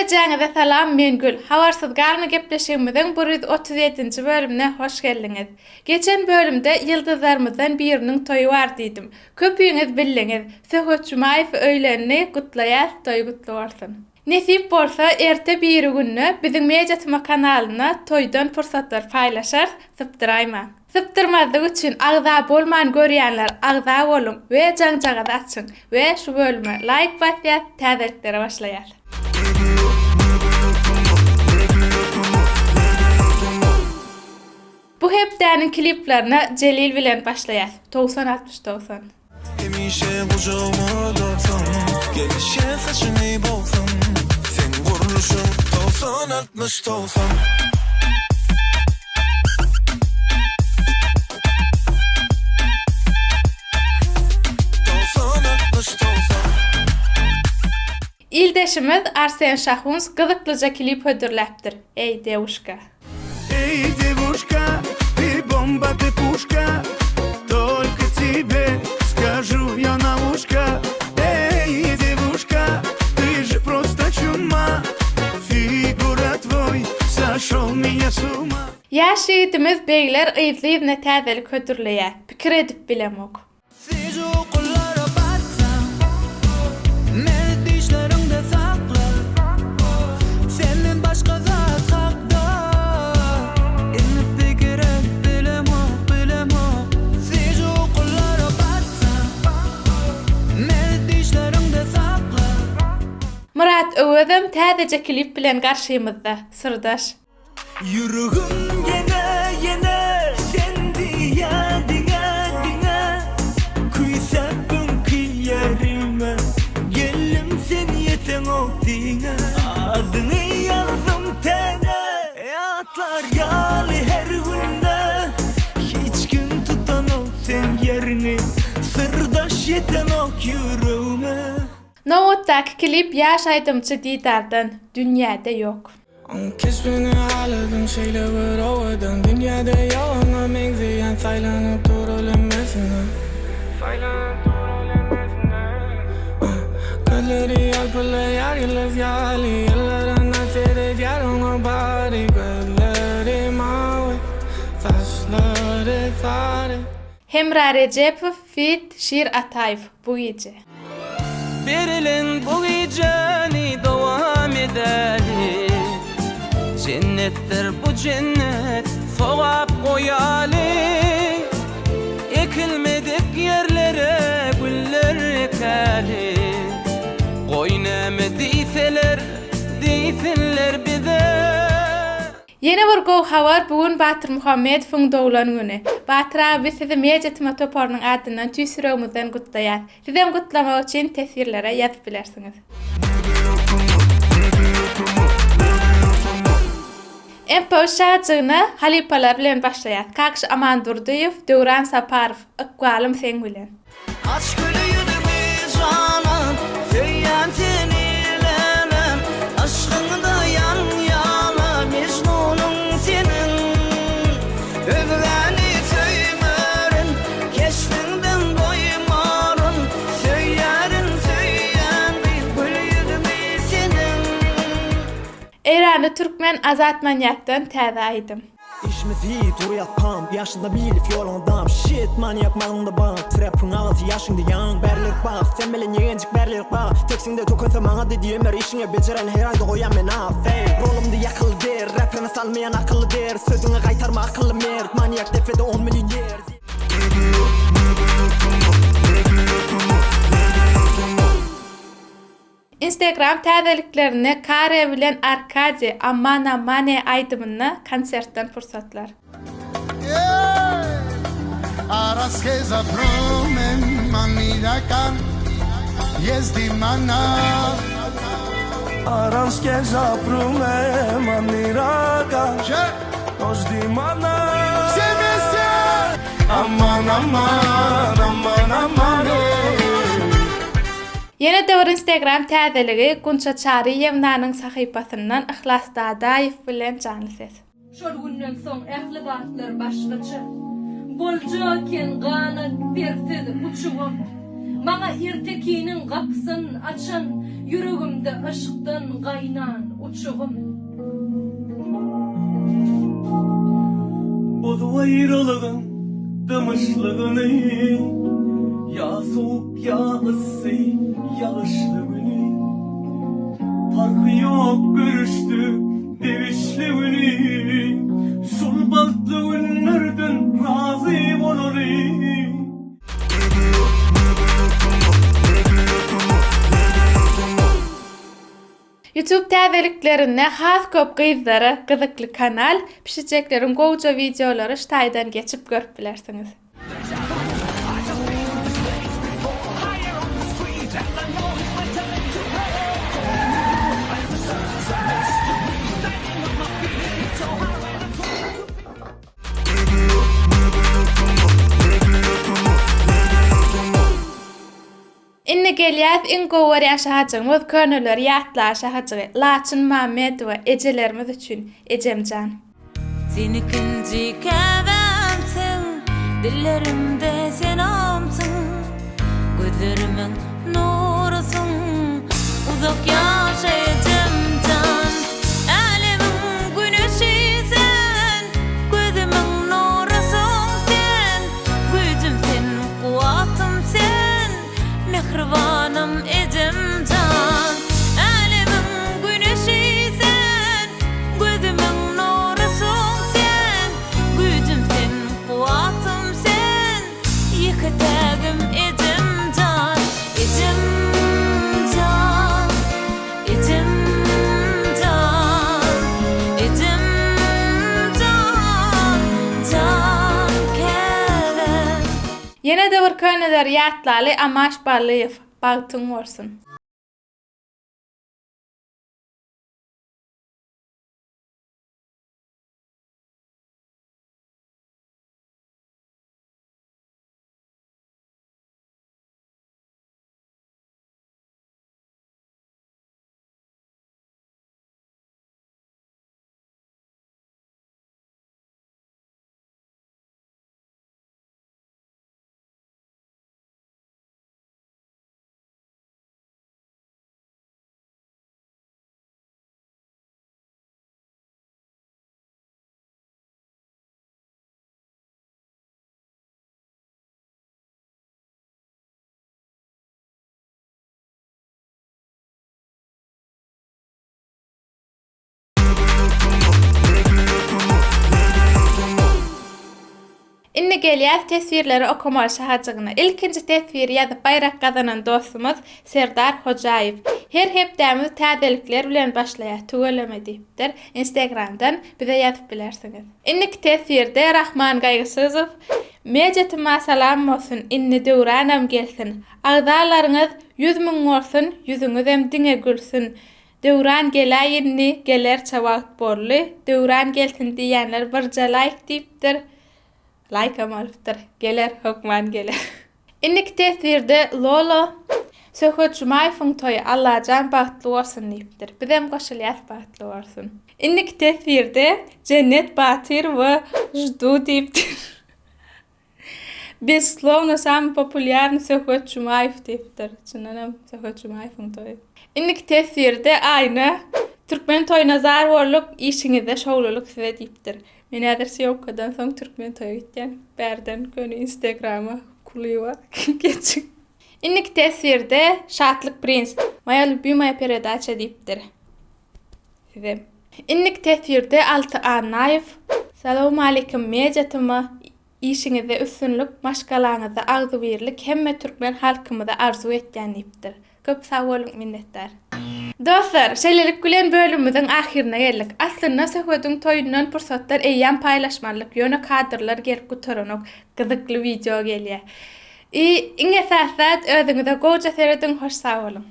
Barjaňyza salam, men Gül. Habarsyz galmy gepleşigimiziň 137-nji bölümine hoş geldiňiz. Geçen bölümde ýyldızlarymyzdan biriniň toýu bar diýdim. Köpüňiz bildiňiz. Söhbet Jumaýew öýlenini gutlaýar, toý gutly bolsun. Nesip bolsa erte bir günü biziň Mediatma kanalyna toýdan pursatlar paýlaşar, sypdyraýma. Sypdyrmazlyk üçin agza bolman görýänler agza bolun we jaň-jaňa açyň we şu bölüme like basýar, täzelikleri başlaýar. Bu hepdäniň kliplerine Celil bilen başlaýar. 90-60-90. Hemişe kucağıma dalsan, gelişe saçını bolsan, sen vuruluşun 90-60-90. İldeşimiz Arsen Şahuns gızıklıca klip ödürläpdir. Ey devuşka. Эй, девушка, ты бомба, ты пушка, только тебе скажу я на ушко. Эй, девушка, ты же просто чума, фигура твой сошел меня с ума. Yaş yiğitimiz beyler ıýzly ýüzüne täzelik ödürleýär. Pikir edip bilemok. Murat Öwezem täzece klip bilen garşymyzda. Sırdaş. Yüreğim yine sen diňe kuýsapyň kıyarime, gelim sen ýeteň o diňe, adyny ýazdym tene, atlar ýaly her günde, hiç gün tutan ol sen yerini, sırdaş ýeten ok yüreğime. Nowooddaky klip ýaş aýdymçy Didardan dünýäde ýok. Kes beni ağladım şeyle vuramadın, dünyada yalana mengzeyen saylanıp durulamasın. Kalleri yalpılayar yıldız yali, yıllarına seyreder ona bari, gözleri mavi, saçları sarı. Hemra Recepov feat Şir Ataýew bu gece. Berilen bu geceni devam edeli, cennetler bu cennet sogap koyali, ekilmedik yerlere güller ekeli, koyneme deyseler bize. Yeni bir gow habar bugün Batyr Muhammedowyň dowlan güni. Batyr abi sizi Mediatma toparynyň adyndan tüýsüregimizden gutlaýar. Sizem gutlamak üçin tesirlere ýazyp bilersiňiz. Empoşaçyny halipalar bilen başlaýar. Kakş Aman Durduýew, Döwran Saparow, Ykbalym sen bilen. Aç gülüyürümü canan, söyleyen senilenem, aşkında yan yana Mecnun'un senin. Övgeni söylerin, keşfinden doymarın, söylerin gülüyürümü senin. Eýrany türkmen azatmanýakdan täze aýdym. İşimizi duruyat pam, yaşında bilip yolundam. Shit manyak malında bağ, trapın ağzı yaşında yan. Berlik bağ, sen bilen yegencik berlik bağ. Teksinde tokunsa maňa dediýemer işiňe beceren her aýda goýan men afey. Rolumdy ýakyldy der, rapini salmayan akylly der. Sözüňe gaýtarma akylly mert, manyak defede 10 milyon yer. Instagram täzeliklerini Kare bilen Arkadi Amana Mane aýdymyna konsertden pursatlar. Aras que zapromen manirakan yezdimana. Aras que zaprume maniraka, ozdimana. Aman aman aman aman. Yeni döwür Instagram täzeligi Gunça Çariyewnyň sahypasyndan Ihlas Dadaýew bilen canly ses. Şol günden soň ähli zatlar başgaça. Boljaken ganak bertedi uçuwam. Maňa ertekiniň gapysyny açan Yüregimde aşkdan qaynan uçugum. Bozu ayrılığın dımışlığını, ya soğuk ya ısı yağışlı günü. Farkı yok görüştü devişli günü. Şul baltlı günlerden razı olayım. YouTube täzeliklerine has köp gyzlara gyzykly kanal, pişeceklerin goýça videolary ştaýdan geçip görüp bilersiňiz. Inne gelýär in gowar ýaşaýjymyz könüller ýatlaşaýjy Laçyn Mamed we ejelerimiz üçin Ejemjan. Seni kinci käbämsiň, dillerimde sen amsyň, gözlerimin nurusyň, uzak ýaşaýjymdan. Älemiň güneşi sen, gözümiň nurusyň sen, güýjüm sen, kuwatym sen, mehribanym Ejemjan. Älemiň güneşi sen, gözümiň nurusyň sen, güýjüm sen, kuwatym sen, ýeketagim Ejemjan. Ejemjan, Ejemjan, Ejemjan, jan kelem. Ýene de bir könüller ýatlaly Amaş Balyýew, bagtyň bolsun. Inne gelýär tesvirleri okumaly şahajagyna. İlkinji tesviri ýazyp bayrak gazanan dostumuz Serdar Hojaýew. Her hepdämiz täzelikler bilen başlaýar. Tügeleme diýipdir. Instagramdan bize ýazyp bilersiňiz. Inneki tesvirde Rahman Gaýgysyzow "Mejetima salam bolsun, inni döwranam gelsin. Agzalaryňyz 100.000 bolsun, ýüzüňiz hem diňe gülsün. Döwran gelýänni, geler çawagt bolly. Döwran gelsin diýenler birje like diýipdir. Like amalypdyr. Geler hokman geler. Inneki tesvirde Lolo Söhbet Jumaýewiň toýy Allahan bagtly bolsun diýipdir. Bizem goşulýar bagtly bolsun. Inneki tesvirde Cennet Batyr we Jdu diýipdir. Biz slovno sam populярny Söhbet Jumaýew diýipdir. Çynanam Söhbet Jumaýewiň toýy. Inneki tesvirde aýna Türkmen toýuna zar bolup işiňizde şowluluk size diýipdir. Men häzir syýowkadan soň Türkmen toýuna gitdim. Berden göni Instagrama kulywa geçik. Inneki tesvirde Şatlyk Prins Moja любимая передача diýipdir. Size. Inneki tesvirde Alty Anaýew Salamu alaykum mejetima işiňizde üstünlük, maşgalaňyzda agzybirlik hemme türkmen halkymyza arzu etýän diýipdir. Köp sag bolun, minnetdar. Dostlar, şeýlelik gülen bölümimiziň ahirine geldik. Aslynda söhbetiň toýundan pursatlar eýýän paýlaşmalyk, ýöne kadrlar gelip götürenok gyzykly video gelýär. Iň esasat özüňize goýça seredin, hoş sag bolun.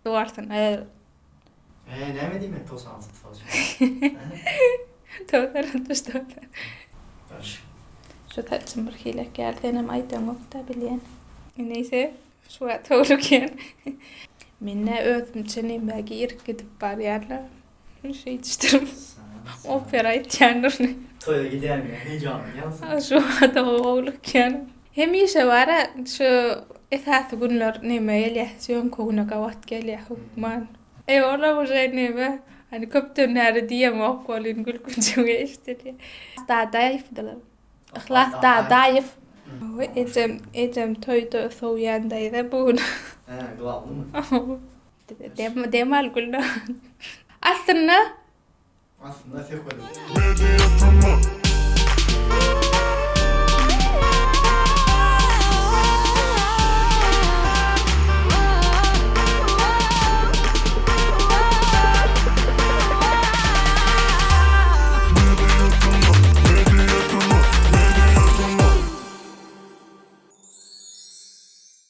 Doğarsın. Ne mi diyeyim mi? Toz altı toz. Doğru. Baş. Şu taçım bir hilek geldi. Enem aydan okta bilen. Neyse. Şu atolukyen. Minne özümçe nemegi irk gidip bar yerler. Şey yetiştirim. Opera etyenler. Toyda gider mi? Heyecanlı yansın. Şu ata oğlukyen. Hemişe var ha, şu esası günler neme eliyasyon koguna kavat geliyor hukman. Ola bu şey neme. Hani köpten nerede diyem okkolun gülkünce işte. Daha dayıf dalar. İhlas daha dayıf. Ecem toyda soğuyandaydı bunu. Glavlı mı? Demal gülna. Aslında Aslında çok öyle. Ready up from up